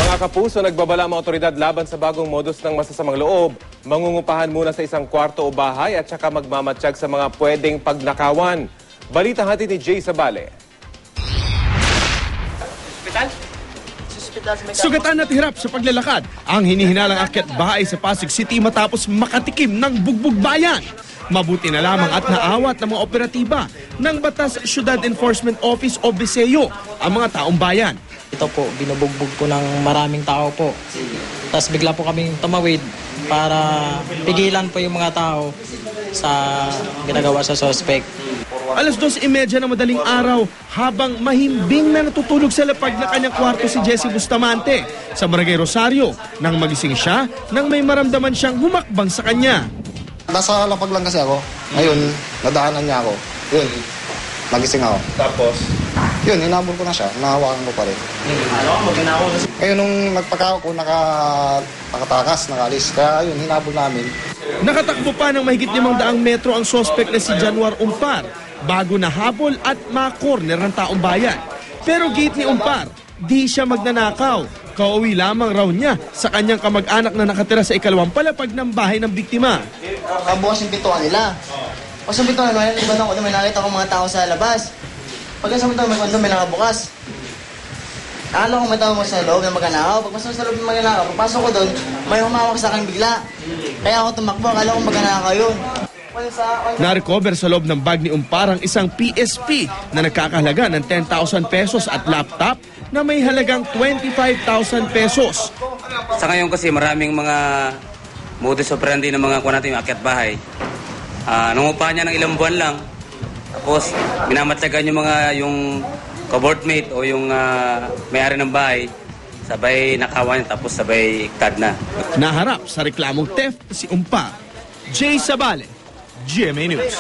Mga kapuso, nagbabala ang mga otoridad laban sa bagong modus ng masasamang loob. Mangungupahan muna sa isang kwarto o bahay at saka magmamatsyag sa mga pwedeng pagnakawan. Balita hatid ni Jay Sabale. Sugatan at hirap sa paglalakad ang hinihinalang akyat bahay sa Pasig City matapos makatikim ng bugbog bayan. Mabuti na lamang at naawat ng mga operatiba ng Batas Syudad Enforcement Office o BSEO ang mga taong bayan. Ito po, binubugbog po ng maraming tao po. Tapos bigla po kaming tumawid para pigilan po yung mga tao sa ginagawa sa suspect. Alas 2:30 ng madaling araw habang mahimbing na natutulog sa lapag na kanyang kwarto si Jesse Bustamante sa Barangay Rosario nang magising siya nang may maramdaman siyang humakbang sa kanya. Nasa lapag lang kasi ako. Ngayon, nadaanan niya ako. Yun, nagising ako. Tapos? Yun, hinabol ko na siya. Nahawakan ko pa rin. Ngayon, nung nagpagkao ko, nakatakas, nakalis. Kaya yun, hinabol namin. Nakatakbo pa ng mahigit 500 metro ang sospek na si Januar Umpar bago nahabol at makorner ng taong bayan. Pero gate ni Umpar, di siya magnanakaw. Kauwi lamang raw niya sa kanyang kamag-anak na nakatira sa ikalawang palapag ng bahay ng biktima. Bukas yung pintuan nila. Pag sa pintuan nila, iba na ako, may nakita ko mga tao sa labas. Pag sa pintuan, may nakabukas. Akala ko may tao mo sa loob na magnanakaw. Pag masama sa loob ng magnanakaw, pagpasok ko doon, may humawak sa akin bigla. Kaya ako tumakbo, akala ko magnanakaw yun. Na-recover sa loob ng bag ni Umpar ang isang PSP na nagkakahalaga ng 10,000 pesos at laptop na may halagang 25,000 pesos. Sa ngayon kasi maraming mga modus operandi ng mga kuha natin yung akyat bahay. Nangupahan niya ng ilang buwan lang. Tapos minamatyagan yung ka-boardmate o yung may-ari ng bahay. Sabay nakawan tapos sabay iktad na. Naharap sa reklamong theft si Umpar. Jay Sabale, GMA News.